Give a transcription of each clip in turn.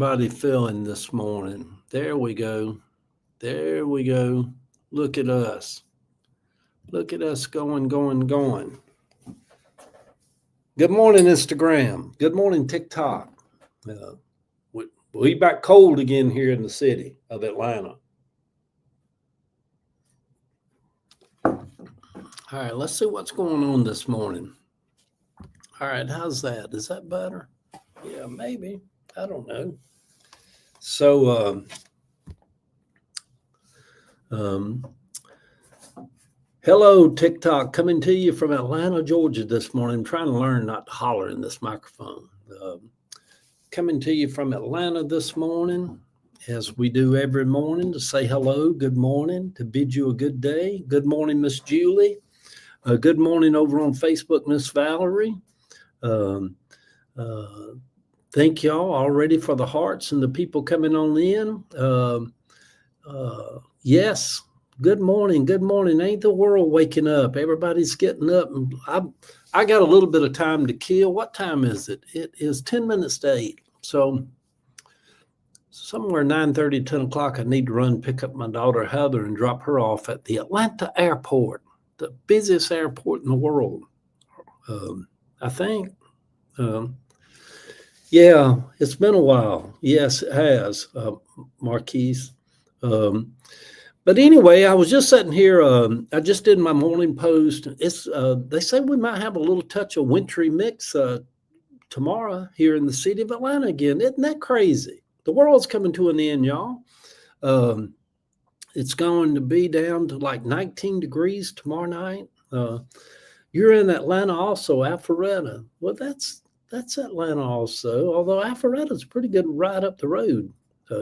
Everybody feeling this morning? There we go. There we go. Look at us. Look at us going. Good morning, Instagram. Good morning, TikTok. Uh, we back cold again here in the city of Atlanta. All right, let's see what's going on this morning. All right, how's that? Is that better? Yeah, maybe. I don't know. So, hello, TikTok, coming to you from Atlanta, Georgia this morning. I'm trying to learn not to holler in this microphone. Coming to you from Atlanta this morning, as we do every morning, to say hello, good morning, to bid you a good day. Good morning, Miss Julie. Good morning over on Facebook, Miss Valerie. Thank y'all already for the hearts and the people coming on in. Yes. Good morning. Good morning. Ain't the world waking up? Everybody's getting up. And I got a little bit of time to kill. What time is it? It is 10 minutes to 8. So somewhere 9:30, 10 o'clock, I need to run, pick up my daughter, Heather, and drop her off at the Atlanta airport, the busiest airport in the world, I think. Yeah, it's been a while. Yes, it has, Marquise. But anyway, I was just sitting here. I just did my morning post. It's they say we might have a little touch of wintry mix tomorrow here in the city of Atlanta again. Isn't that crazy? The world's coming to an end, y'all. It's going to be down to like 19 degrees tomorrow night. You're in Atlanta also, Alpharetta. Well, that's Atlanta also, although Alpharetta's pretty good right up the road.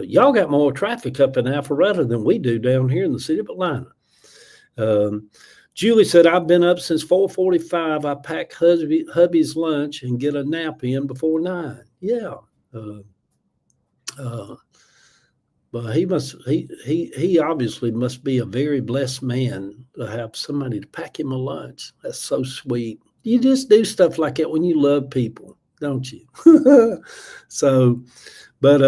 Y'all got more traffic up in Alpharetta than we do down here in the city of Atlanta. Julie said, I've been up since 4:45. I pack hubby's lunch and get a nap in before 9. Yeah. But he obviously must be a very blessed man to have somebody to pack him a lunch. That's so sweet. You just do stuff like that when you love people, don't you? So, but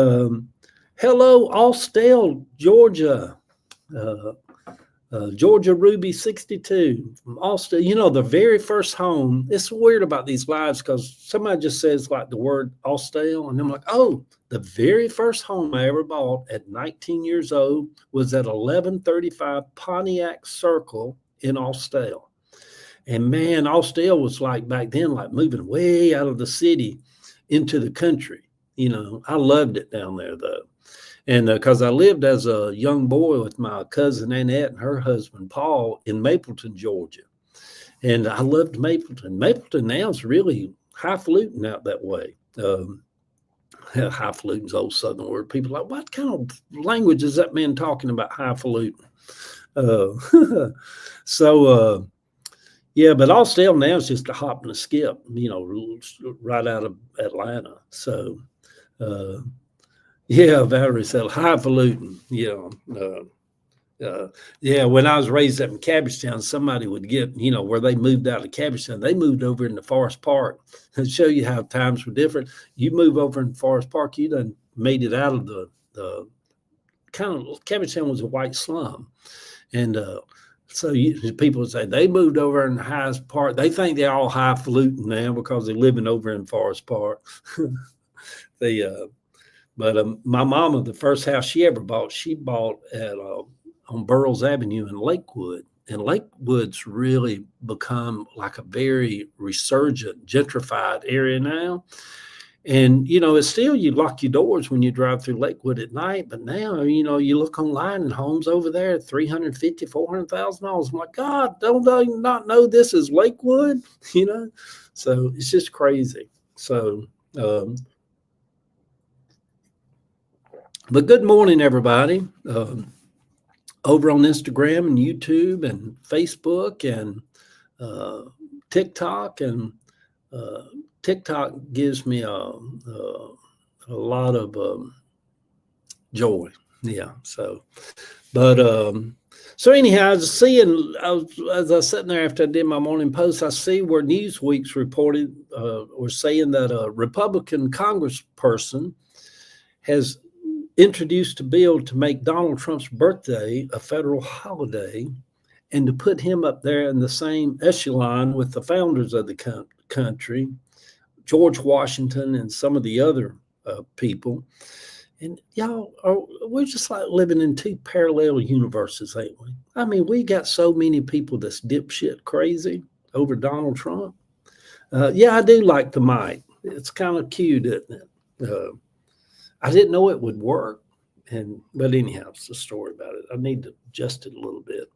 hello, Austell, Georgia. Georgia Ruby 62 from Austell. You know, the very first home. It's weird about these lives because somebody just says like the word Austell, and I'm like, oh, the very first home I ever bought at 19 years old was at 1135 Pontiac Circle in Austell. And man, Austell was like back then, like moving way out of the city into the country. You know, I loved it down there though. And because I lived as a young boy with my cousin Annette and her husband Paul in Mapleton, Georgia. And I loved Mapleton. Mapleton now is really highfalutin out that way. Highfalutin's old Southern word. People are like, what kind of language is that man talking about, highfalutin? Yeah, but Austell now is just a hop and a skip, you know, right out of Atlanta. So, yeah, Valerie said highfalutin. Yeah, yeah. When I was raised up in Cabbagetown, somebody would get, you know, where they moved out of Cabbagetown, they moved over into Forest Park. And show you how times were different. You move over in Forest Park, you done made it out of the kind of Cabbagetown was a white slum, and so people would say they moved over in the highest part. They think they're all highfalutin now because they're living over in Forest Park. But my mama, the first house she ever bought, she bought at on Burroughs Avenue in Lakewood. And Lakewood's really become like a very resurgent, gentrified area now. And, you know, it's still, you lock your doors when you drive through Lakewood at night. But now, you know, you look online and homes over there at $350,000, $400,000. I'm like, God, don't I not know this is Lakewood? You know, so it's just crazy. So, but good morning, everybody. Over on Instagram and YouTube and Facebook and TikTok, and TikTok gives me a lot of joy. Yeah. So, but so anyhow, I was seeing, as I was sitting there after I did my morning post, I see where Newsweek's reported or saying that a Republican congressperson has introduced a bill to make Donald Trump's birthday a federal holiday and to put him up there in the same echelon with the founders of the country, George Washington and some of the other people. And y'all, we're just like living in two parallel universes, ain't we? I mean, we got so many people that's dipshit crazy over Donald Trump. Yeah, I do like the mic. It's kind of cute, isn't it? I didn't know it would work. But anyhow, it's a story about it. I need to adjust it a little bit.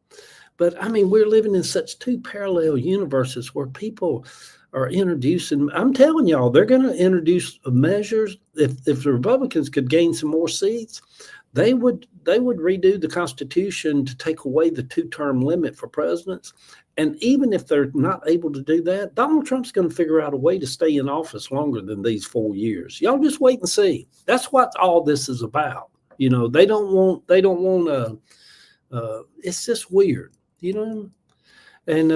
But I mean, we're living in such two parallel universes where people are introducing. I'm telling y'all, they're going to introduce measures. If the Republicans could gain some more seats, they would redo the Constitution to take away the 2-term limit for presidents. And even if they're not able to do that, Donald Trump's going to figure out a way to stay in office longer than these 4 years. Y'all just wait and see. That's what all this is about. You know, they don't want it's just weird, you know? And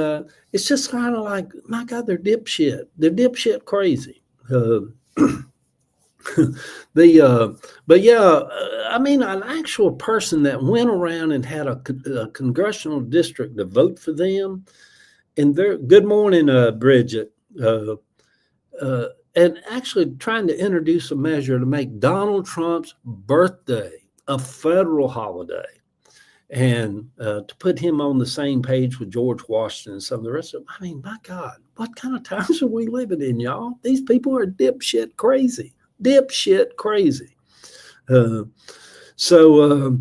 it's just kind of like, my God, they're dipshit. They're dipshit crazy. But yeah, I mean, an actual person that went around and had a congressional district to vote for them, and they're, good morning, Bridget, and actually trying to introduce a measure to make Donald Trump's birthday a federal holiday, and to put him on the same page with George Washington and some of the rest of them. I mean, my God, what kind of times are we living in, y'all? These people are dipshit crazy. Dipshit crazy. So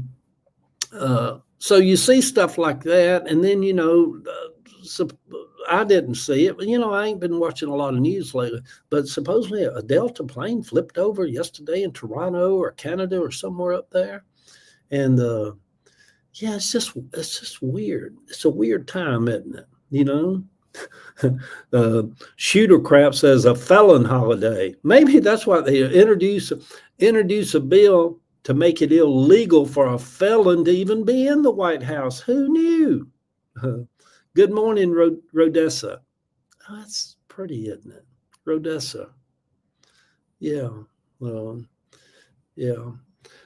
you see stuff like that, and then, you know, I didn't see it, but, you know, I ain't been watching a lot of news lately, but supposedly a Delta plane flipped over yesterday in Toronto or Canada or somewhere up there. And yeah, it's just weird. It's a weird time, isn't it? You know? Shooter Crap says a felon holiday. Maybe that's why they introduce a bill to make it illegal for a felon to even be in the White House. Who knew? Good morning, Rodessa. Oh, that's pretty, isn't it? Rodessa. Yeah. Yeah.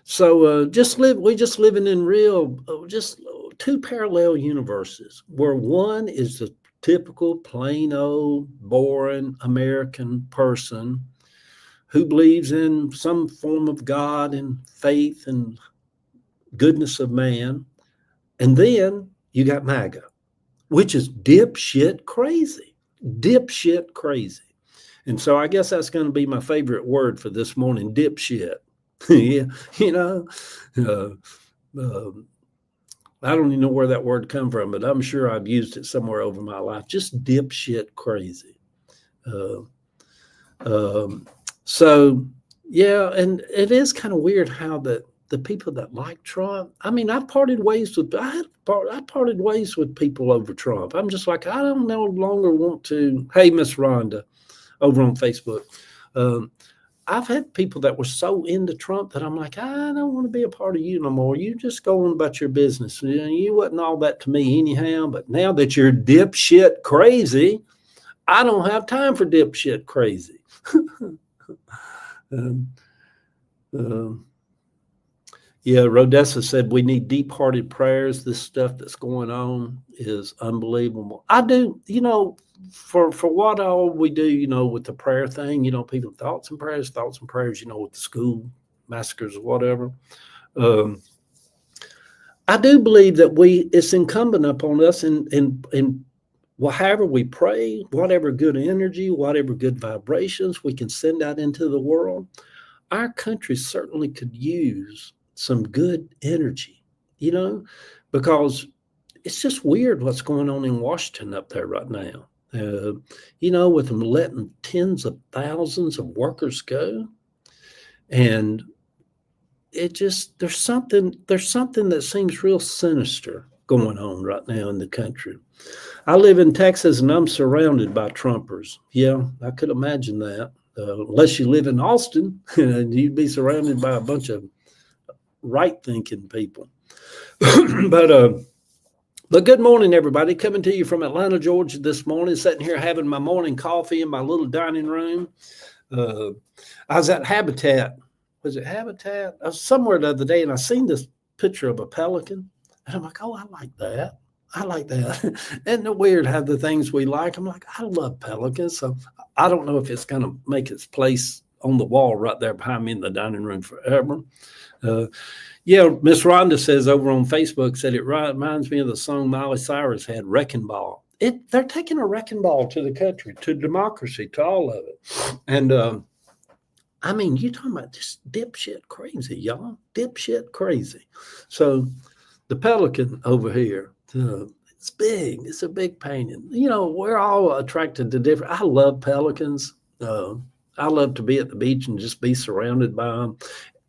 So we just living in real, just two parallel universes, where one is the typical plain old boring American person who believes in some form of God and faith and goodness of man. And then you got MAGA, which is dipshit crazy. And so I guess that's going to be my favorite word for this morning, dipshit. Yeah, you know, I don't even know where that word come from, but I'm sure I've used it somewhere over my life. Just dipshit crazy. So yeah, and it is kind of weird how the people that like Trump, I mean, I parted ways with people over Trump. I'm just like, I don't no longer want to. Hey, Miss Rhonda over on Facebook. I've had people that were so into Trump that I'm like, I don't want to be a part of you no more. You just go on about your business. You know, you wasn't all that to me anyhow. But now that you're dipshit crazy, I don't have time for dipshit crazy. Yeah, Rodessa said we need deep-hearted prayers. This stuff that's going on is unbelievable. I do, you know, for what all we do, you know, with the prayer thing, you know, people thoughts and prayers, you know, with the school massacres or whatever. I do believe that it's incumbent upon us in however we pray, whatever good energy, whatever good vibrations we can send out into the world. Our country certainly could use some good energy, you know, because it's just weird what's going on in Washington up there right now. You know, with them letting tens of thousands of workers go. And it just, there's something that seems real sinister going on right now in the country. I live in Texas and I'm surrounded by Trumpers. Yeah, I could imagine that. Unless you live in Austin, you'd be surrounded by a bunch of right-thinking people. But good morning, everybody. Coming to you from Atlanta, Georgia this morning, sitting here having my morning coffee in my little dining room. I was at Habitat was it Habitat? I was somewhere the other day and I seen this picture of a pelican. And I'm like, oh, I like that. I like that. Isn't it weird how the things we like? I'm like, I love pelicans. So I don't know if it's going to make its place on the wall right there behind me in the dining room forever. Yeah, Miss Rhonda says over on Facebook, said it reminds me of the song Miley Cyrus had, Wrecking Ball. They're taking a wrecking ball to the country, to democracy, to all of it. And I mean, you're talking about just dipshit crazy, y'all. Dipshit crazy. So the pelican over here, it's big. It's a big painting. You know, we're all attracted to different. I love pelicans. I love to be at the beach and just be surrounded by them.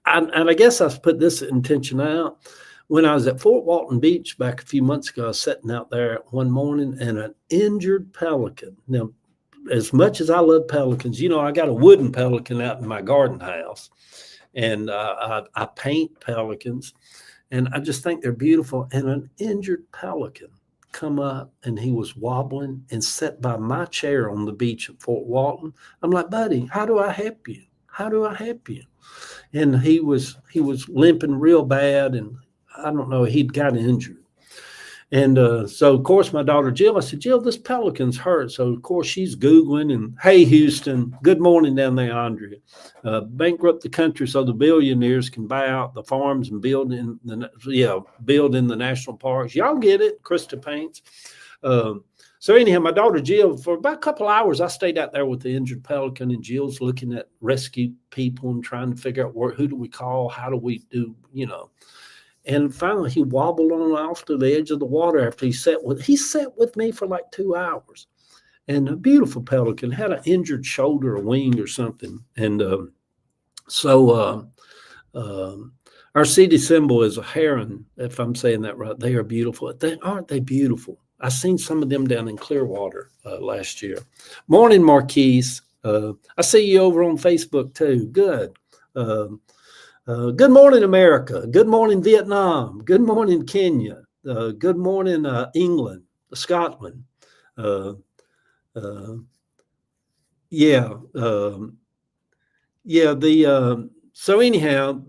And I guess I've put this intention out. When I was at Fort Walton Beach back a few months ago, I was sitting out there one morning and an injured pelican. Now, as much as I love pelicans, you know, I got a wooden pelican out in my garden house, and I paint pelicans, and I just think they're beautiful. And an injured pelican come up, and he was wobbling and sat by my chair on the beach at Fort Walton. I'm like, buddy, how do I help you? How do I help you? And he was limping real bad, and I don't know, he'd got injured. And so, of course, my daughter Jill, I said, Jill, this pelican's hurt. So, of course, she's Googling, and hey, Houston, good morning down there, Andrea. Bankrupt the country so the billionaires can buy out the farms and build in the national parks. Y'all get it, Krista Paints. So anyhow, my daughter Jill, for about a couple of hours, I stayed out there with the injured pelican, and Jill's looking at rescue people and trying to figure out who do we call, how do we do, you know. And finally, he wobbled on off to the edge of the water after he sat with me for like 2 hours. And a beautiful pelican, had an injured shoulder or wing or something. And our city symbol is a heron, if I'm saying that right. They are beautiful. Aren't they beautiful? I seen some of them down in Clearwater last year. Morning, Marquise. I see you over on Facebook too. Good. Good morning, America. Good morning, Vietnam. Good morning, Kenya. Good morning, England, Scotland. So anyhow,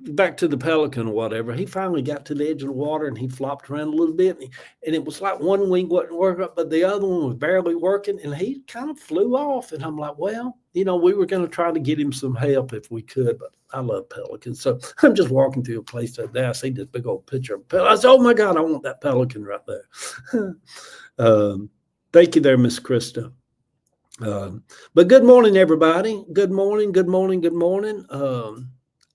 back to the pelican or whatever, he finally got to the edge of the water and he flopped around a little bit, and it was like one wing wasn't working, but the other one was barely working, and he kind of flew off. And I'm like, well, you know, we were going to try to get him some help if we could, but I love pelicans. So I'm just walking through a place today. I see this big old picture of a pelican. I said, oh my God, I want that pelican right there. Thank you there, Miss Krista. But good morning, everybody. Good morning, good morning, good morning.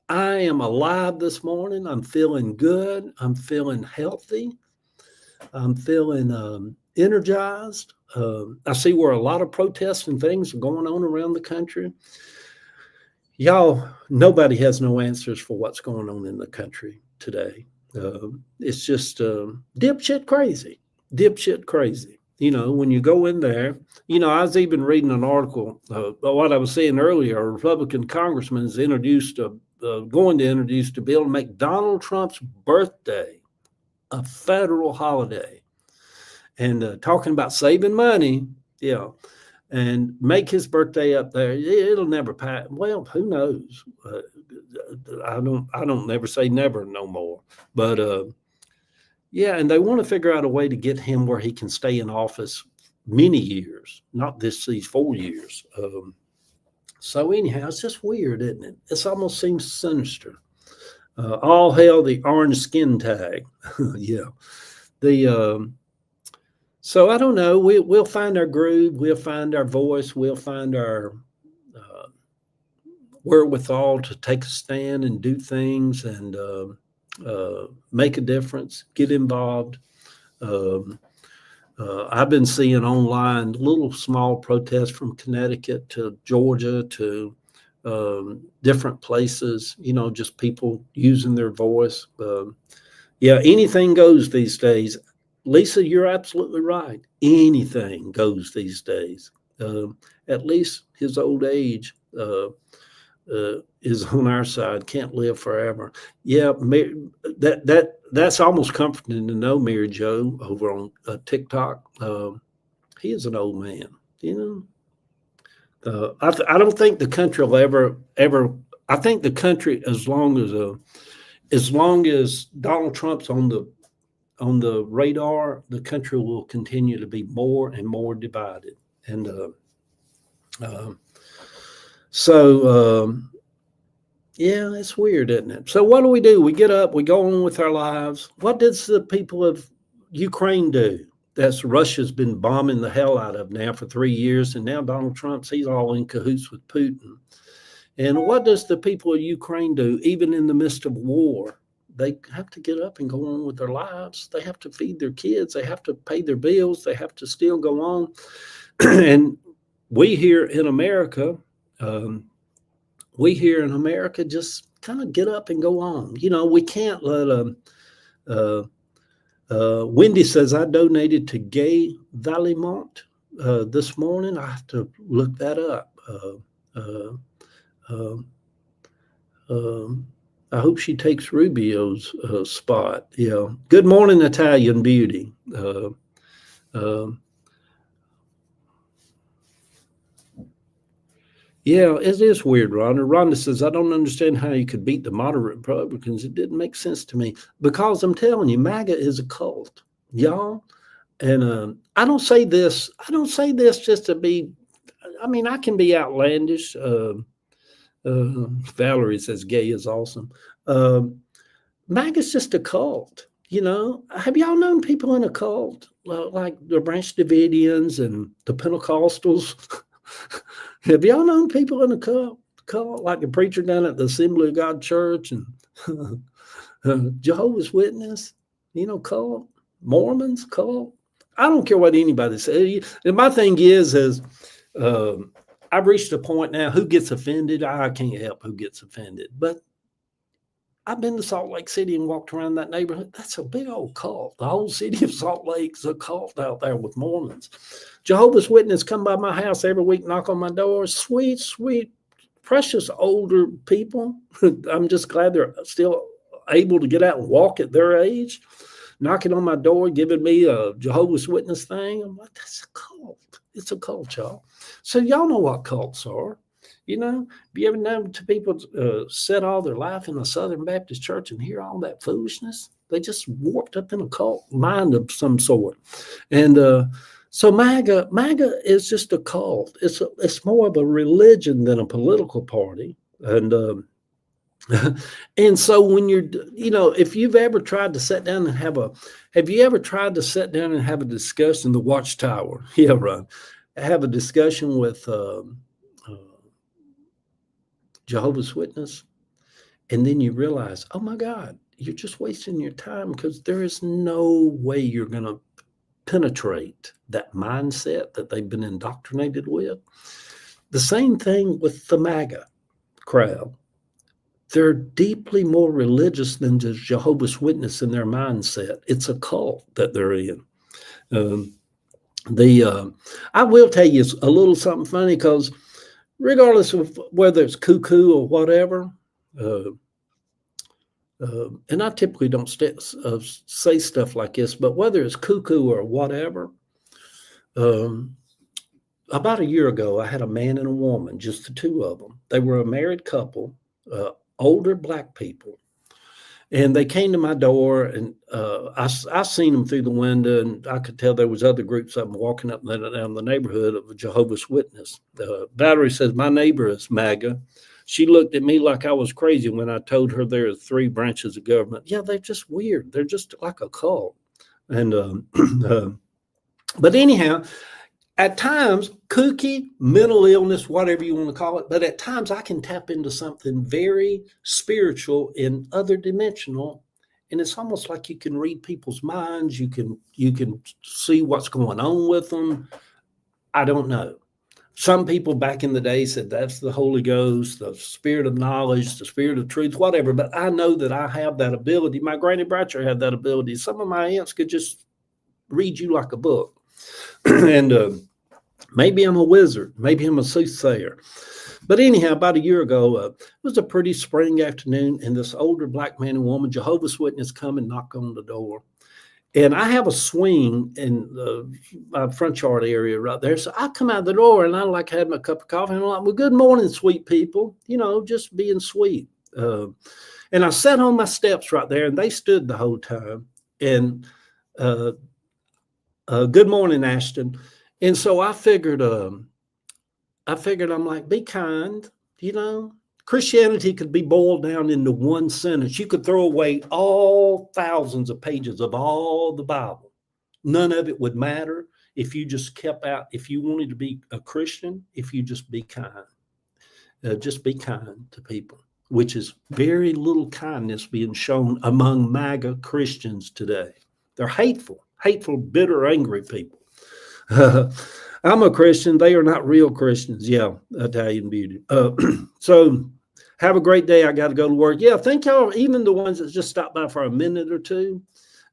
I am alive this morning. I'm feeling good. I'm feeling healthy. I'm feeling energized. I see where a lot of protests and things are going on around the country. Y'all, nobody has no answers for what's going on in the country today. It's just dipshit crazy. Dipshit crazy. You know, when you go in there, you know, I was even reading an article, what I was saying earlier, a Republican congressman is going to introduce a bill to make Donald Trump's birthday a federal holiday. And talking about saving money, and make his birthday up there. It'll never pass. Well, who knows? I don't never say never no more. But and they want to figure out a way to get him where he can stay in office many years, not these 4 years. So anyhow, it's just weird, isn't it? It almost seems sinister. All hail the orange skin tag. So I don't know. We'll find our groove. We'll find our voice. We'll find our wherewithal to take a stand and do things and make a difference, get involved. I've been seeing online little small protests from Connecticut to Georgia to different places, you know, just people using their voice. Anything goes these days. Lisa, you're absolutely right. Anything goes these days. At least his old age is on our side. Can't live forever. Yeah, that's almost comforting to know. Mary Jo over on TikTok. He is an old man. You know, I don't think the country will ever I think the country, as long as Donald Trump's on the radar, the country will continue to be more and more divided. And yeah, it's weird, isn't it? So what do? We get up, we go on with our lives. What does the people of Ukraine do? That's Russia's been bombing the hell out of now for 3 years, and now Donald Trump's, he's all in cahoots with Putin. And what does the people of Ukraine do, even in the midst of war? They have to get up and go on with their lives. They have to feed their kids. They have to pay their bills. They have to still go on. And we here in America, just kind of get up and go on. You know, we can't let Wendy says, I donated to Gay Valimont this morning. I have to look that up. I hope she takes Rubio's spot. Yeah. Good morning, Italian Beauty. Yeah, it is weird, Rhonda. Rhonda says, I don't understand how you could beat the moderate Republicans. It didn't make sense to me. Because I'm telling you, MAGA is a cult, y'all. And I don't say this just to be, I mean, I can be outlandish. Valerie says gay is awesome. MAGA is just a cult. You know, have y'all known people in a cult like the Branch Davidians and the Pentecostals? Have y'all known people in a cult like the preacher down at the Assembly of God Church and Jehovah's Witness? You know, cult, Mormons, cult. I don't care what anybody says. And my thing is I've reached a point now. Who gets offended? I can't help who gets offended, but I've been to Salt Lake City and walked around that neighborhood. That's a big old cult. The whole city of Salt Lake's a cult out there with Mormons. Jehovah's Witnesses come by my house every week, knock on my door. Sweet, sweet, precious older people. I'm just glad they're still able to get out and walk at their age, knocking on my door, giving me a Jehovah's Witness thing. I'm like, that's a cult. It's a cult, y'all. So y'all know what cults are. You know, have you ever known to people set all their life in a Southern Baptist church and hear all that foolishness? They just warped up in a cult mind of some sort. And so MAGA is just a cult. It's more of a religion than a political party. And and so when you're, you know, if you've ever tried to sit down and have a discussion, the Watchtower, yeah, Ron, have a discussion with Jehovah's Witness, and then you realize, oh my God, you're just wasting your time because there is no way you're going to penetrate that mindset that they've been indoctrinated with. The same thing with the MAGA crowd. They're deeply more religious than just Jehovah's Witness in their mindset. It's a cult that they're in. I will tell you a little something funny, because regardless of whether it's cuckoo or whatever, and I typically don't say stuff like this, but whether it's cuckoo or whatever, about a year ago, I had a man and a woman, just the two of them. They were a married couple, older Black people. And they came to my door, and I seen them through the window, and I could tell there was other groups of them walking up and down the neighborhood of a Jehovah's Witness. Valerie says, my neighbor is MAGA. She looked at me like I was crazy when I told her there are 3 branches of government. Yeah, they're just weird. They're just like a cult. And but anyhow, at times, kooky, mental illness, whatever you want to call it, but at times I can tap into something very spiritual and other dimensional, and it's almost like you can read people's minds. You can see what's going on with them. I don't know. Some people back in the day said that's the Holy Ghost, the spirit of knowledge, the spirit of truth, whatever, but I know that I have that ability. My Granny Bratcher had that ability. Some of my aunts could just read you like a book. And maybe I'm a wizard. Maybe I'm a soothsayer. But anyhow, about a year ago, it was a pretty spring afternoon, and this older Black man and woman, Jehovah's Witness, come and knock on the door. And I have a swing in my front yard area right there. So I come out the door and I like having a cup of coffee. And I'm like, well, good morning, sweet people. Just being sweet. And I sat on my steps right there, and they stood the whole time. And good morning, Ashton. And so I figured I'm like, be kind. Christianity could be boiled down into one sentence. You could throw away all thousands of pages of all the Bible. None of it would matter if you just kept out. If you wanted to be a Christian, if you just be kind. Just be kind to people, which is very little kindness being shown among MAGA Christians today. They're hateful, bitter, angry people. I'm a Christian. They are not real Christians. Yeah, Italian beauty. So have a great day. I got to go to work. Yeah, thank y'all, even the ones that just stopped by for a minute or two.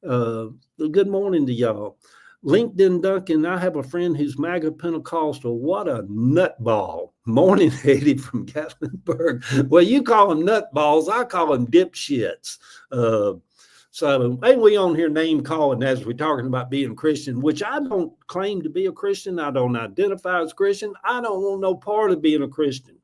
Good morning to y'all. LinkedIn Duncan, I have a friend who's MAGA Pentecostal. What a nutball. Morning, Eddie from Gatlinburg. Well, you call them nutballs. I call them dipshits. So ain't we on here name calling as we're talking about being Christian, which I don't claim to be a Christian. I don't identify as Christian. I don't want no part of being a Christian.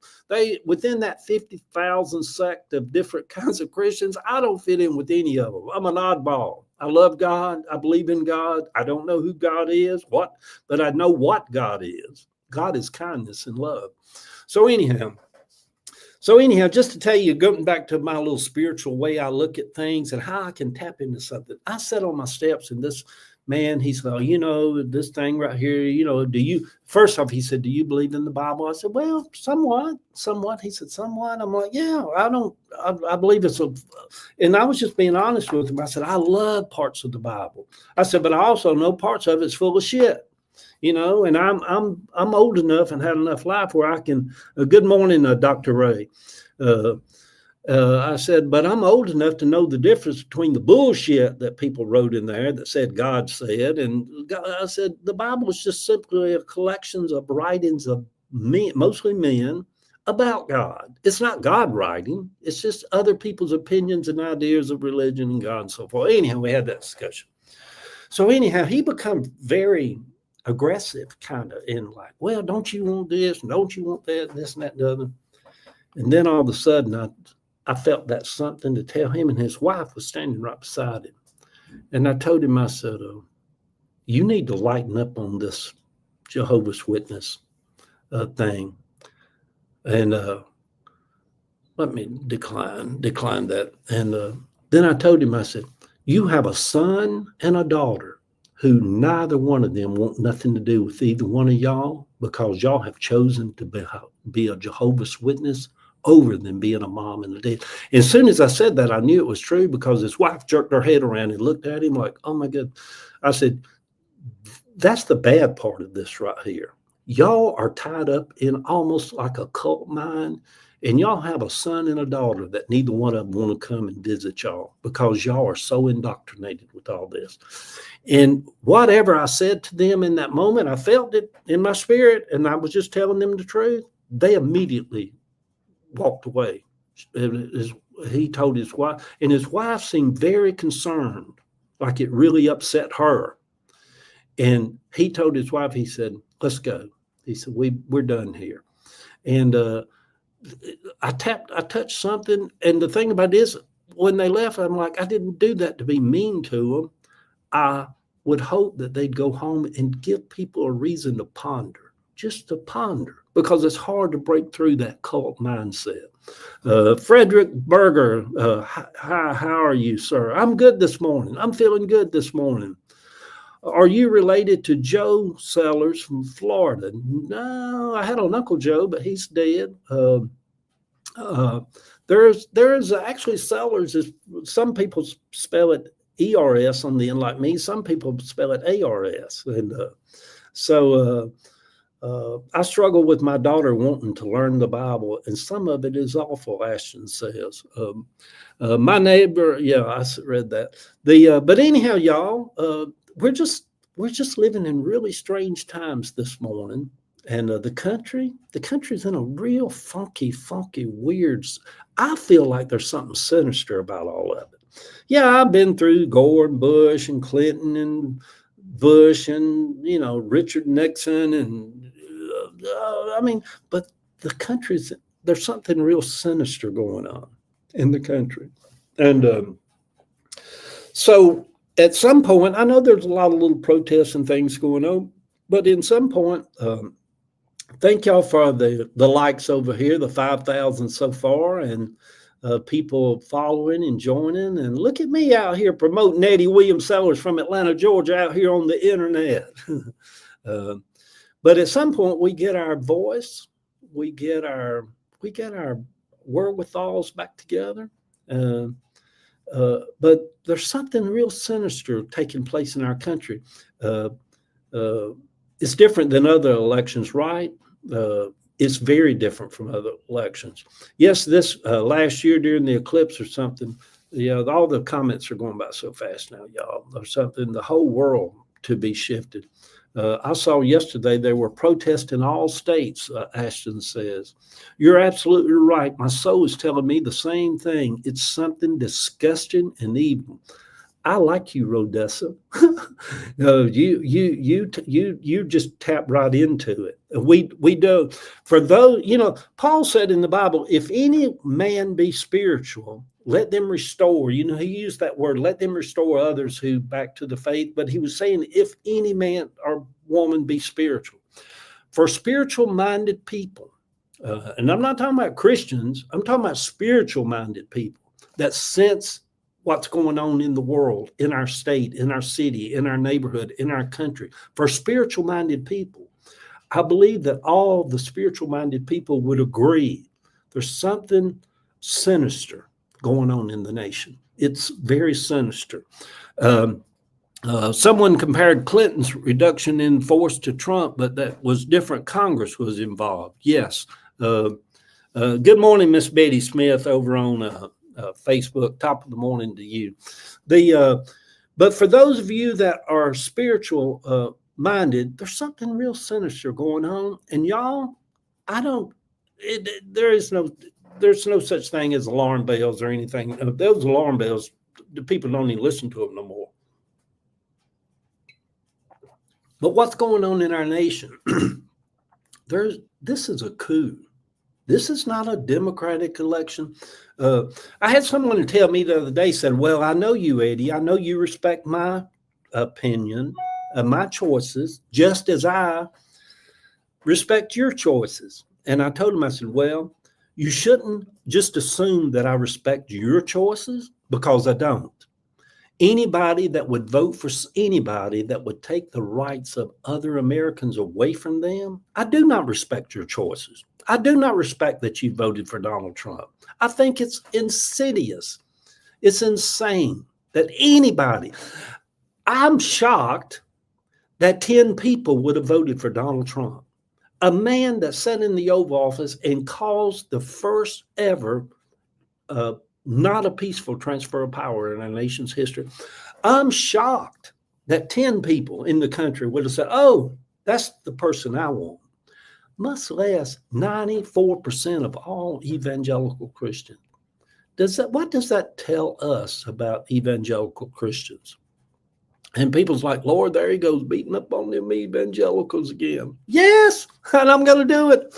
Within that 50,000 sect of different kinds of Christians, I don't fit in with any of them. I'm an oddball. I love God. I believe in God. I don't know who God is, but I know what God is. God is kindness and love. So anyhow, just to tell you, going back to my little spiritual way I look at things and how I can tap into something. I sat on my steps, and this man, he said, this thing right here, first off, he said, do you believe in the Bible? I said, well, somewhat. He said, somewhat. I'm like, yeah, I believe and I was just being honest with him. I said, I love parts of the Bible. I said, but I also know parts of it's full of shit. And I'm old enough and had enough life where I can. Good morning, Dr. Ray. I said, but I'm old enough to know the difference between the bullshit that people wrote in there that said God said, and I said the Bible is just simply a collection of writings of men, mostly men, about God. It's not God writing; it's just other people's opinions and ideas of religion and God and so forth. Anyhow, we had that discussion. So anyhow, he became very aggressive, kind of, in like, well, don't you want this? Don't you want that? This and that and the other. And then all of a sudden, I felt that something to tell him, and his wife was standing right beside him. And I told him, I said, you need to lighten up on this Jehovah's Witness thing. And let me decline that. And then I told him, I said, you have a son and a daughter who neither one of them want nothing to do with either one of y'all, because y'all have chosen to be a Jehovah's Witness over than being a mom and a dad. And as soon as I said that, I knew it was true, because his wife jerked her head around and looked at him like, oh my God. I said, that's the bad part of this right here. Y'all are tied up in almost like a cult mind, and y'all have a son and a daughter that neither one of them want to come and visit y'all, because y'all are so indoctrinated with all this. And whatever I said to them in that moment, I felt it in my spirit, and I was just telling them the truth. They immediately walked away. He told his wife, and his wife seemed very concerned, like it really upset her. And he told his wife, he said, let's go. He said, we're done here. And I touched something. And the thing about it is, when they left, I'm like, I didn't do that to be mean to them. I would hope that they'd go home and give people a reason to ponder, just to ponder, because it's hard to break through that cult mindset. Frederick Berger, hi, how are you, sir? I'm good this morning. I'm feeling good this morning. Are you related to Joe Sellers from Florida? No, I had an Uncle Joe, but he's dead. There's actually Sellers. Some people spell it ERS on the end like me. Some people spell it ARS. And so I struggle with my daughter wanting to learn the Bible, and some of it is awful, Ashton says. My neighbor, yeah, I read that. But anyhow, y'all, we're just living in really strange times this morning. And the country's in a real funky, weird. I feel like there's something sinister about all of it. Yeah, I've been through Gore and Bush and Clinton and Bush and Richard Nixon and I mean, but there's something real sinister going on in the country, and so at some point, I know there's a lot of little protests and things going on, but in some point. Thank y'all for the likes over here, the 5,000 so far, and people following and joining. And look at me out here promoting Eddie William Sellers from Atlanta, Georgia, out here on the internet. But at some point, we get our voice, we get our wherewithals back together. But there's something real sinister taking place in our country. It's different than other elections, right? It's very different from other elections. Yes, this last year during the eclipse or something, all the comments are going by so fast now, y'all. There's something, the whole world to be shifted. I saw yesterday they were protesting all states, Ashton says. You're absolutely right. My soul is telling me the same thing. It's something disgusting and evil. I like you, Rodessa. You just tap right into it. We do. For those, Paul said in the Bible, if any man be spiritual, let them restore. He used that word, let them restore others who back to the faith. But he was saying, if any man or woman be spiritual. For spiritual-minded people, and I'm not talking about Christians, I'm talking about spiritual-minded people that sense what's going on in the world, in our state, in our city, in our neighborhood, in our country. For spiritual-minded people, I believe that all the spiritual-minded people would agree there's something sinister going on in the nation. It's very sinister. Someone compared Clinton's reduction in force to Trump, but that was different. Congress was involved. Yes. Good morning, Miss Betty Smith over on Facebook. Top of the morning to you. But for those of you that are spiritual minded, there's something real sinister going on. And y'all, there's no such thing as alarm bells or anything. Those alarm bells, the people don't even listen to them no more. But what's going on in our nation? This is a coup. This is not a democratic election. I had someone tell me the other day, said, well, I know you, Eddie. I know you respect my opinion, my choices, just as I respect your choices. And I told him, I said, well, you shouldn't just assume that I respect your choices, because I don't. Anybody that would vote for anybody that would take the rights of other Americans away from them, I do not respect your choices. I do not respect that you voted for Donald Trump. I think it's insidious. It's insane that anybody. I'm shocked that 10 people would have voted for Donald Trump, a man that sat in the Oval Office and caused the first ever not a peaceful transfer of power in our nation's history. I'm shocked that 10 people in the country would have said, oh, that's the person I want. Much less 94% of all evangelical Christians. What does that tell us about evangelical Christians? And people's like, Lord, there he goes beating up on them evangelicals again. Yes, and I'm going to do it.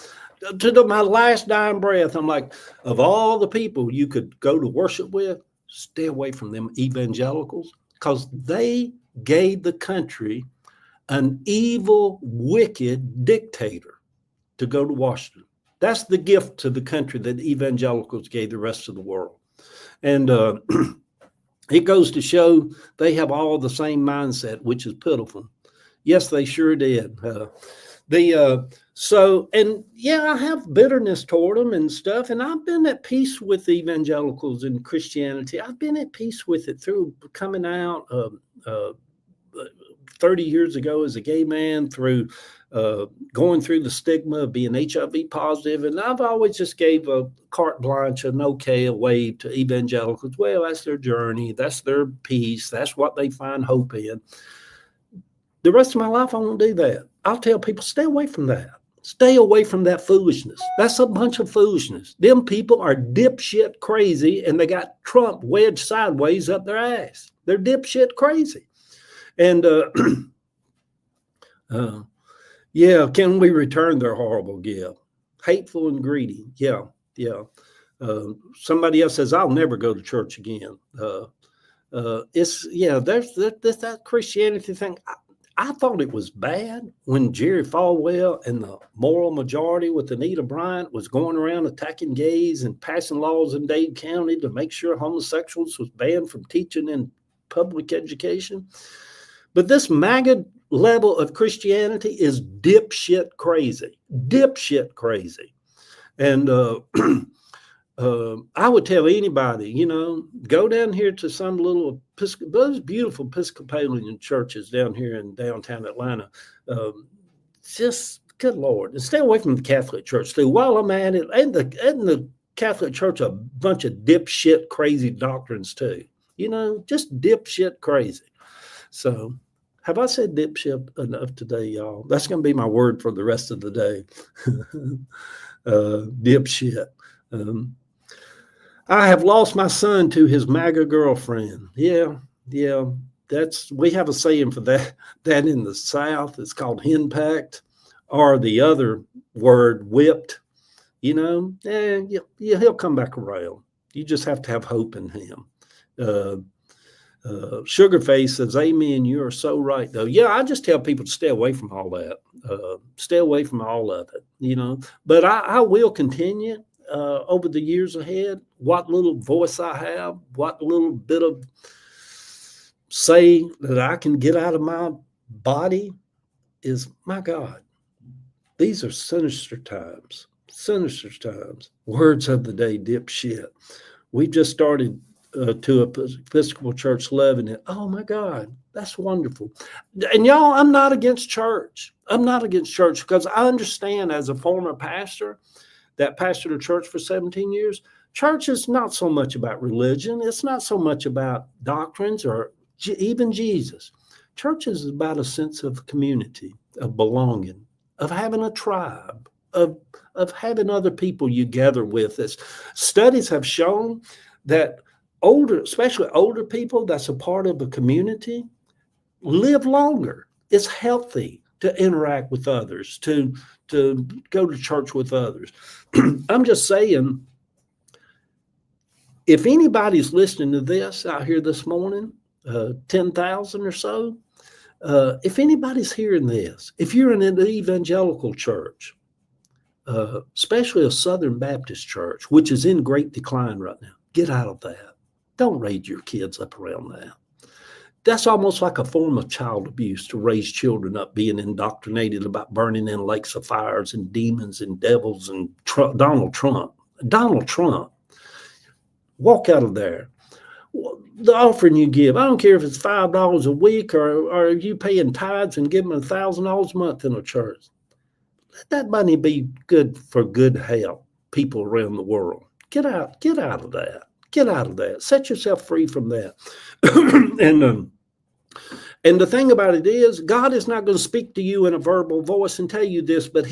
To my last dying breath, I'm like, of all the people you could go to worship with, stay away from them evangelicals, because they gave the country an evil, wicked dictator to go to Washington. That's the gift to the country that evangelicals gave the rest of the world. And it goes to show they have all the same mindset, which is pitiful. Yes, they sure did. I have bitterness toward them and stuff. And I've been at peace with evangelicals and Christianity. I've been at peace with it through coming out 30 years ago as a gay man, through going through the stigma of being HIV positive. And I've always just gave a carte blanche, a wave to evangelicals. Well, that's their journey. That's their peace. That's what they find hope in. The rest of my life, I won't do that. I'll tell people, stay away from that. Stay away from that foolishness. That's a bunch of foolishness. Them people are dipshit crazy, and they got Trump wedged sideways up their ass. They're dipshit crazy. And yeah, can we return their horrible gift? Hateful and greedy. Yeah. Somebody else says, I'll never go to church again. There's that Christianity thing. I thought it was bad when Jerry Falwell and the moral majority with Anita Bryant was going around attacking gays and passing laws in Dade County to make sure homosexuals was banned from teaching in public education. But this MAGA level of Christianity is dipshit crazy. And I would tell anybody, go down here to some little those beautiful Episcopalian churches down here in downtown Atlanta. Just good Lord, and stay away from the Catholic Church too. While I'm at it, and the Catholic Church a bunch of dipshit crazy doctrines too. Just dipshit crazy. So, have I said dipshit enough today, y'all? That's going to be my word for the rest of the day. Dipshit. I have lost my son to his MAGA girlfriend. Yeah. We have a saying for that in the South. It's called henpecked, or the other word, whipped. He'll come back around. You just have to have hope in him. Sugarface says, amen, you are so right, though. Yeah, I just tell people to stay away from all that. Stay away from all of it, But I will continue over the years ahead, what little voice I have, what little bit of say that I can get out of my body is, my God, these are sinister times. Words of the day, dipshit. We just started to a Episcopal church loving it. Oh my God, that's wonderful. And y'all, I'm not against church. Because I understand, as a former pastor that pastored a church for 17 years, church is not so much about religion. It's not so much about doctrines or even Jesus. Church is about a sense of community, of belonging, of having a tribe, of having other people you gather with. Studies have shown that especially older people that's a part of a community, live longer. It's healthy to interact with others, to go to church with others. I'm just saying, if anybody's listening to this out here this morning, 10,000 or so, if anybody's hearing this, if you're in an evangelical church, especially a Southern Baptist church, which is in great decline right now, get out of that. Don't raise your kids up around that. That's almost like a form of child abuse, to raise children up being indoctrinated about burning in lakes of fires and demons and devils and Donald Trump. Walk out of there. The offering you give, I don't care if it's $5 a week or are you paying tithes and giving $1,000 a month in a church. Let that money be good for good help people around the world. Get out of that. Set yourself free from that. And the thing about it is, God is not going to speak to you in a verbal voice and tell you this, but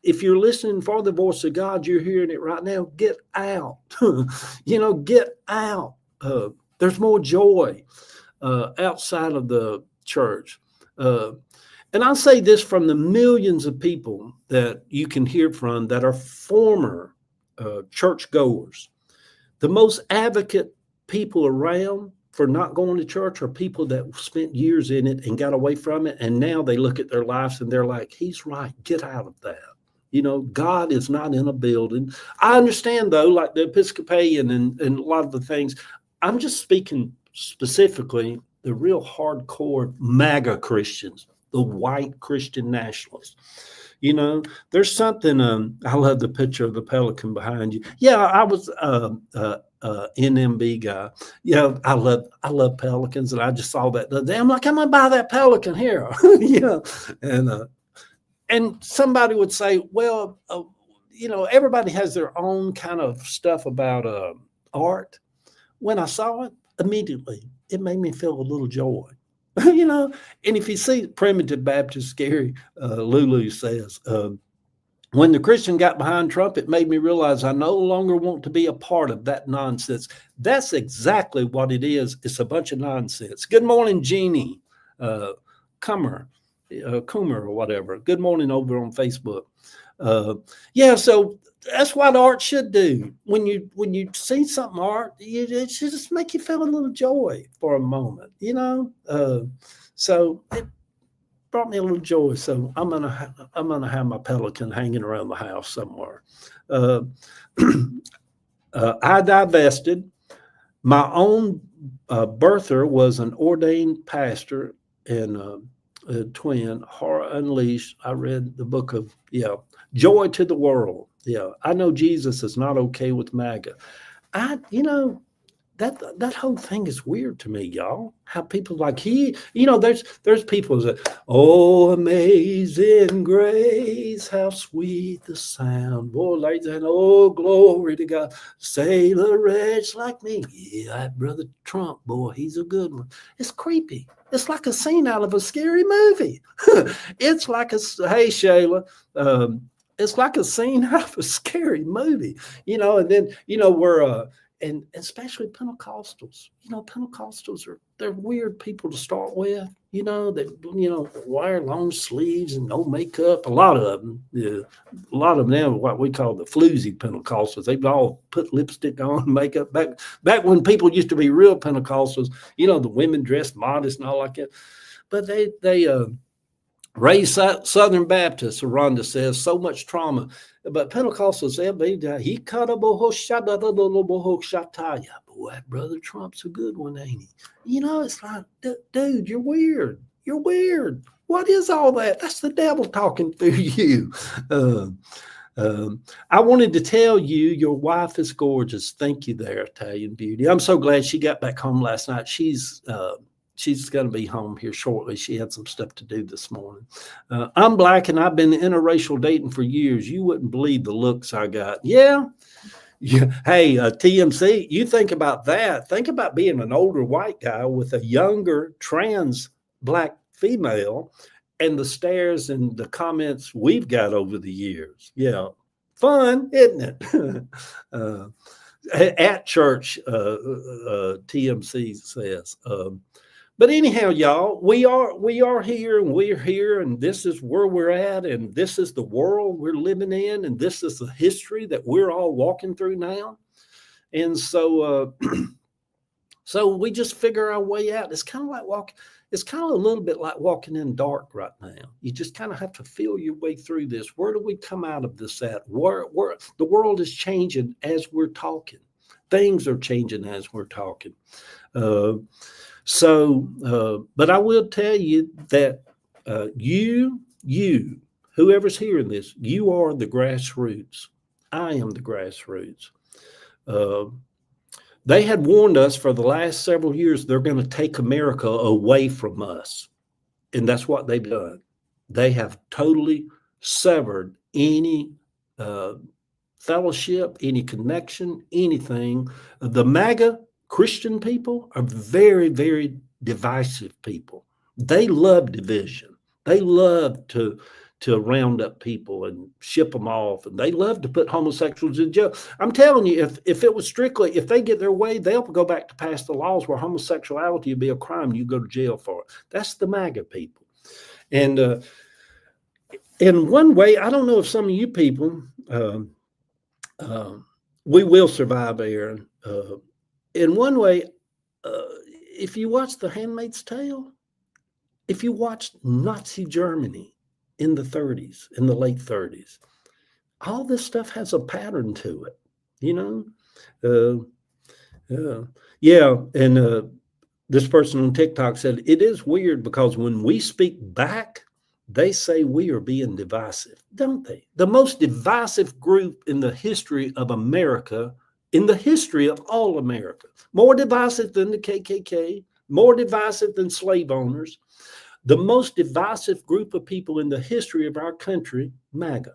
if you're listening for the voice of God, you're hearing it right now. Get out. Get out. There's more joy outside of the church. And I'll say this from the millions of people that you can hear from that are former churchgoers. The most advocate people around for not going to church are people that spent years in it and got away from it. And now they look at their lives and they're like, he's right. Get out of that. God is not in a building. I understand, though, like the Episcopalian and a lot of the things. I'm just speaking specifically the real hardcore MAGA Christians, the white Christian nationalists. There's something, I love the picture of the pelican behind you. Yeah, I was NMB guy. Yeah, I love pelicans, and I just saw that the other day. I'm like, I'm gonna buy that pelican here. And somebody would say, well, everybody has their own kind of stuff about art. When I saw it, immediately, it made me feel a little joy. And if you see Primitive Baptist, Gary Lulu says, when the Christian got behind Trump, it made me realize I no longer want to be a part of that nonsense. That's exactly what it is. It's a bunch of nonsense. Good morning, Jeannie Cummer, Coomer or whatever. Good morning over on Facebook. Yeah, so that's what art should do. When you see something art, it should just make you feel a little joy for a moment, you know. So it brought me a little joy. So I'm gonna have my pelican hanging around the house somewhere. Uh, I divested. My own birther was an ordained pastor in Twin, Horror Unleashed. I read the book of Joy to the World. Yeah, I know Jesus is not okay with MAGA. That whole thing is weird to me, y'all. How people like there's people that, oh, amazing grace, how sweet the sound, boy, like that, oh, glory to God, save a wretch like me. Yeah, that brother Trump, boy, he's a good one. It's creepy. It's like a scene out of a scary movie. It's like hey, Shayla, it's like a scene out of a scary movie, and then, we're, and especially Pentecostals. Pentecostals they're weird people to start with. That wear long sleeves and no makeup. A lot of them, a lot of them now, what we call the floozy Pentecostals. They've all put lipstick on, makeup. Back when people used to be real Pentecostals, the women dressed modest and all like that. But they raised Southern Baptists, Rhonda says, so much trauma. But Pentecostals, he cut a boy, brother Trump's a good one, ain't he? It's like, dude, you're weird. You're weird. What is all that? That's the devil talking through you. I wanted to tell you, your wife is gorgeous. Thank you there, Italian Beauty. I'm so glad she got back home last night. She's going to be home here shortly. She had some stuff to do this morning. I'm black and I've been interracial dating for years. You wouldn't believe the looks I got. Yeah. Hey, TMC, you think about that. Think about being an older white guy with a younger trans black female and the stares and the comments we've got over the years. Yeah. Fun, isn't it? At church, TMC says. But anyhow, y'all, we are here and we're here, and this is where we're at, and this is the world we're living in, and this is the history that we're all walking through now. And so so we just figure our way out. It's kind of like it's kind of a little bit like walking in dark right now. You just kind of have to feel your way through this. Where do we come out of this at? Where the world is changing as we're talking. Things are changing as we're talking. But I will tell you that you, whoever's hearing this, you are the grassroots. I am the grassroots. They had warned us for the last several years they're going to take America away from us. And that's what they've done. They have totally severed any fellowship, any connection, anything. The MAGA Christian people are very, very divisive people. They love division. They love to round up people and ship them off, and they love to put homosexuals in jail. I'm telling you, if it was strictly, if they get their way, they'll go back to pass the laws where homosexuality would be a crime. You go to jail for it. That's the MAGA people. And in one way, I don't know if some of you people, we will survive, Aaron. In one way, if you watch The Handmaid's Tale, if you watch Nazi Germany in the 30s, in the late 30s, all this stuff has a pattern to it, And this person on TikTok said, it is weird because when we speak back, they say we are being divisive, don't they? The most divisive group in the history of America, in the history of all America, more divisive than the KKK, more divisive than slave owners, the most divisive group of people in the history of our country, MAGA.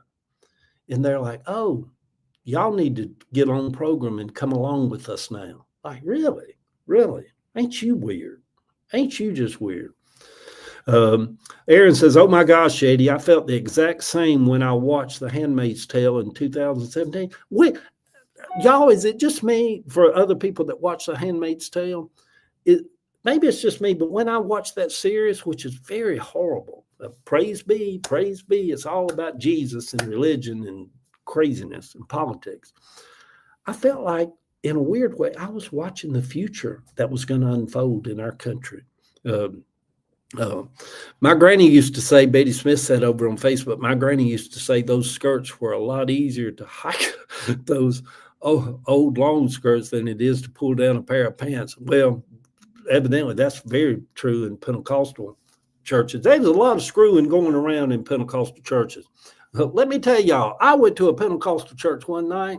And they're like, oh, y'all need to get on program and come along with us now. Like, really? Really? Ain't you weird? Ain't you just weird? Aaron says, "Oh my gosh, Shady, I felt the exact same when I watched The Handmaid's Tale in 2017." Y'all, is it just me? For other people that watch The Handmaid's Tale, maybe it's just me, but when I watch that series, which is very horrible, praise be, it's all about Jesus and religion and craziness and politics. I felt like, in a weird way, I was watching the future that was going to unfold in our country. My granny used to say, Betty Smith said over on Facebook, my granny used to say those skirts were a lot easier to hike those old long skirts than it is to pull down a pair of pants. Well, evidently that's very true in Pentecostal churches. There's a lot of screwing going around in Pentecostal churches. Let me tell y'all, I went to a Pentecostal church one night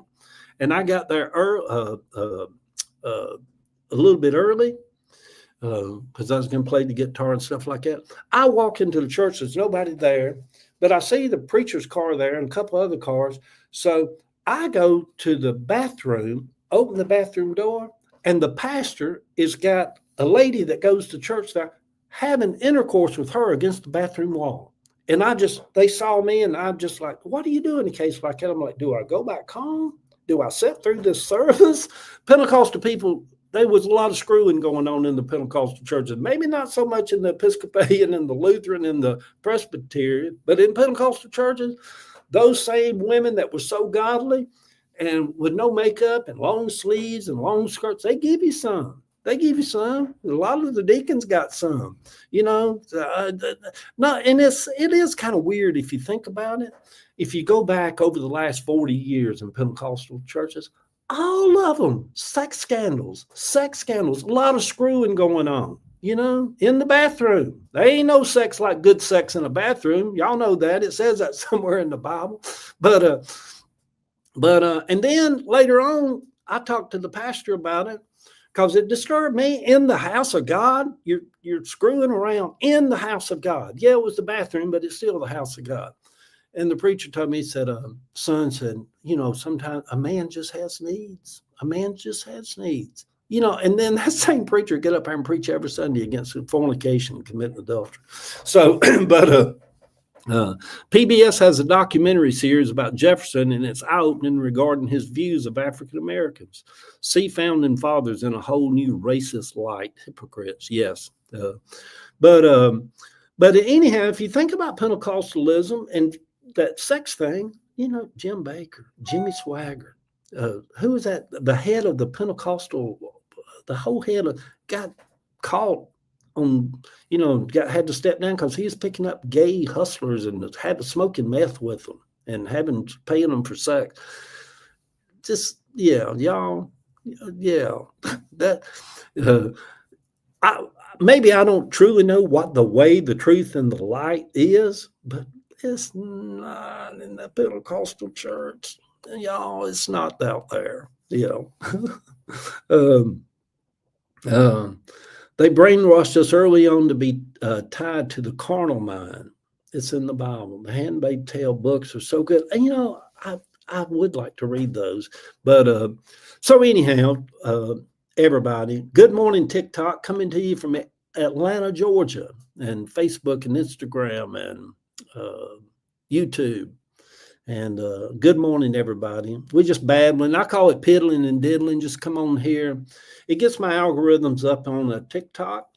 and I got there a little bit early because I was going to play the guitar and stuff like that. I walk into the church, there's nobody there, but I see the preacher's car there and a couple other cars. So I go to the bathroom, open the bathroom door, and the pastor has got a lady that goes to church there having intercourse with her against the bathroom wall. And they saw me and I'm just like, what do you do in a case like that? I'm like, do I go back home? Do I sit through this service? Pentecostal people, there was a lot of screwing going on in the Pentecostal churches. Maybe not so much in the Episcopalian and the Lutheran and the Presbyterian, but in Pentecostal churches, those same women that were so godly and with no makeup and long sleeves and long skirts, they give you some. They give you some. A lot of the deacons got some, no, and it is kind of weird if you think about it. If you go back over the last 40 years in Pentecostal churches, all of them, sex scandals, a lot of screwing going on, in the bathroom. There ain't no sex like good sex in a bathroom. Y'all know that. It says that somewhere in the Bible. But and then later on, I talked to the pastor about it because it disturbed me. In the house of God, you're screwing around in the house of God. Yeah, it was the bathroom, but it's still the house of God. And the preacher told me, he said, son said, sometimes a man just has needs. A man just has needs. And then that same preacher get up there and preach every Sunday against fornication and committing adultery. So, but PBS has a documentary series about Jefferson, and it's eye-opening regarding his views of African Americans. See founding fathers in a whole new racist light. Hypocrites, yes. But anyhow, if you think about Pentecostalism and that sex thing, Jim Baker, Jimmy Swaggart, who was that? The head of the Pentecostal, the whole head got caught on, had to step down because he was picking up gay hustlers and had smoking meth with them and paying them for sex. Just, y'all, that, maybe I don't truly know what the way, the truth, and the light is, but it's not in the Pentecostal church. Y'all, it's not out there, They brainwashed us early on to be tied to the carnal mind. It's in the Bible. The Handmaid's Tale books are so good. And, I would like to read those. But so anyhow, everybody, good morning, TikTok, coming to you from Atlanta, Georgia, and Facebook and Instagram and YouTube. And good morning, everybody. We're just babbling. I call it piddling and diddling. Just come on here. It gets my algorithms up on TikTok.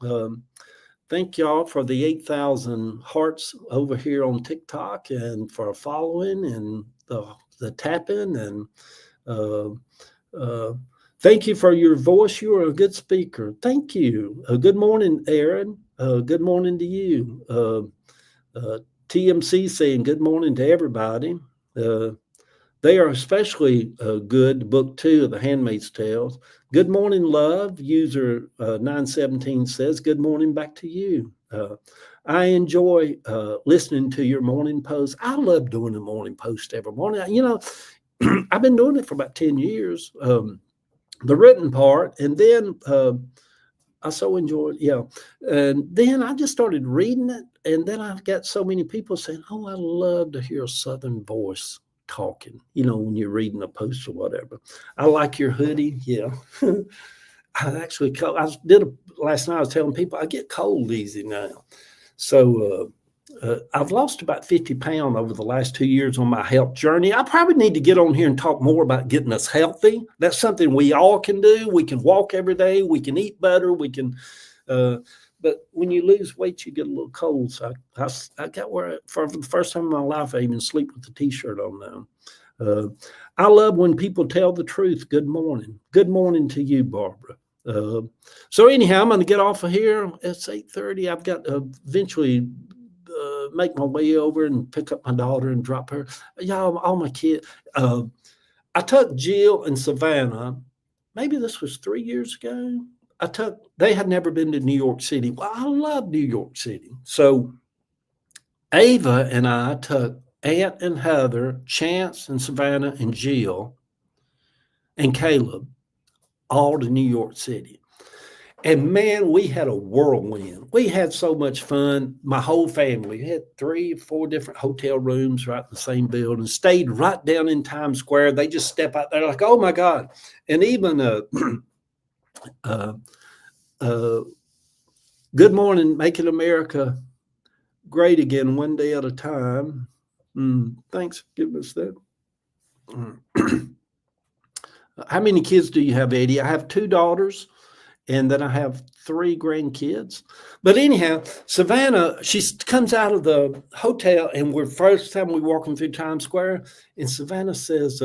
Thank y'all for the 8,000 hearts over here on TikTok and for following and the tapping. And thank you for your voice. You are a good speaker. Thank you. Good morning, Aaron. Good morning to you. TMC saying good morning to everybody. They are especially good. Book 2 of The Handmaid's Tale. Good morning, love. User 917 says, good morning back to you. I enjoy listening to your morning post. I love doing the morning post every morning. I've been doing it for about 10 years, the written part. And then I so enjoyed, and then I just started reading it. And then I got so many people saying, oh, I love to hear a Southern voice talking, when you're reading a post or whatever. I like your hoodie. Yeah. Last night I was telling people I get cold easy now. So I've lost about 50 pounds over the last 2 years on my health journey. I probably need to get on here and talk more about getting us healthy. That's something we all can do. We can walk every day. We can eat better. We can, but when you lose weight, you get a little cold. So I got where, for the first time in my life, I even sleep with the t-shirt on now. I love when people tell the truth. Good morning. Good morning to you, Barbara. So anyhow, I'm going to get off of here. It's 8:30. I've got to eventually make my way over and pick up my daughter and drop her. Y'all, all my kids. I took Jill and Savannah. Maybe this was 3 years ago. They had never been to New York City. Well, I love New York City. So Ava and I took Aunt and Heather, Chance and Savannah and Jill and Caleb all to New York City. And man, we had a whirlwind. We had so much fun. My whole family had 3 or 4 different hotel rooms right in the same building, stayed right down in Times Square. They just step out there like, oh my God. And even good morning, making America great again, one day at a time. Thanks for giving us that. How many kids do you have, Eddie? I have 2 daughters, and then I have 3 grandkids. But anyhow, Savannah, she comes out of the hotel, and first time we're walking through Times Square, and Savannah says,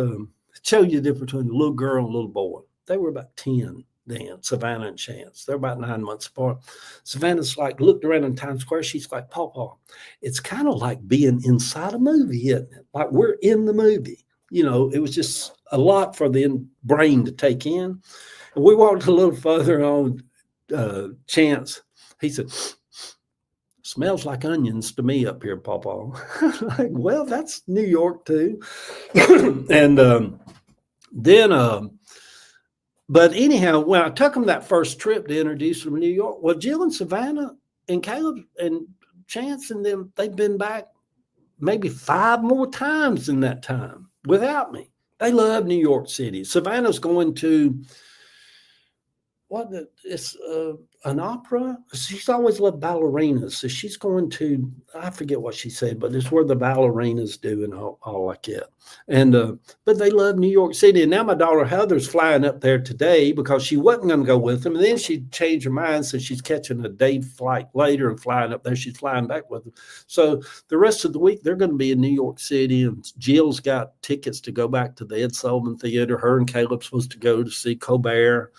show you the difference between a little girl and a little boy. They were about 10 then, Savannah and Chance. They're about 9 months apart. Savannah's like, looked around in Times Square. She's like, Pawpaw, it's kind of like being inside a movie, isn't it? Like we're in the movie. You know, it was just a lot for the brain to take in. And we walked a little further on, Chance. He said, smells like onions to me up here, Pawpaw. Like, well, that's New York too. And but anyhow, when I took them that first trip to introduce them to New York, well, Jill and Savannah and Caleb and Chance and them, they've been back maybe 5 more times in that time without me. They love New York City. Savannah's going to it's an opera. She's always loved ballerinas. So she's going to, I forget what she said, but it's where the ballerinas do and all like that. And but they love New York City. And now my daughter Heather's flying up there today because she wasn't going to go with them. And then she changed her mind, so she's catching a day flight later and flying up there. She's flying back with them. So the rest of the week they're going to be in New York City. And Jill's got tickets to go back to the Ed Sullivan Theater. Her and Caleb's supposed to go to see Colbert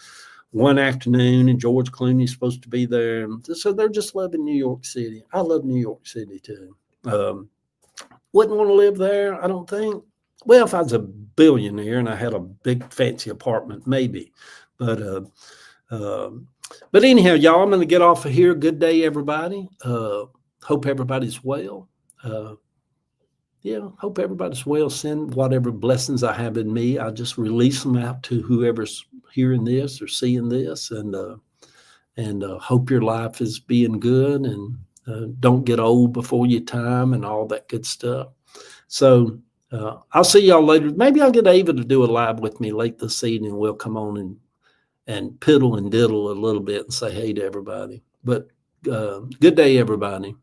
one afternoon, and George Clooney's supposed to be there. So they're just loving New York City. I love New York City too. Wouldn't want to live there, I don't think. Well, if I was a billionaire and I had a big fancy apartment, maybe. But anyhow, y'all, I'm going to get off of here. Good day, everybody. Hope everybody's well. Hope everybody's well. Send whatever blessings I have in me. I just release them out to whoever's hearing this or seeing this, and hope your life is being good, and don't get old before your time and all that good stuff. So I'll see y'all later. Maybe I'll get Ava to do a live with me late this evening. We'll come on and piddle and diddle a little bit and say hey to everybody. But good day, everybody.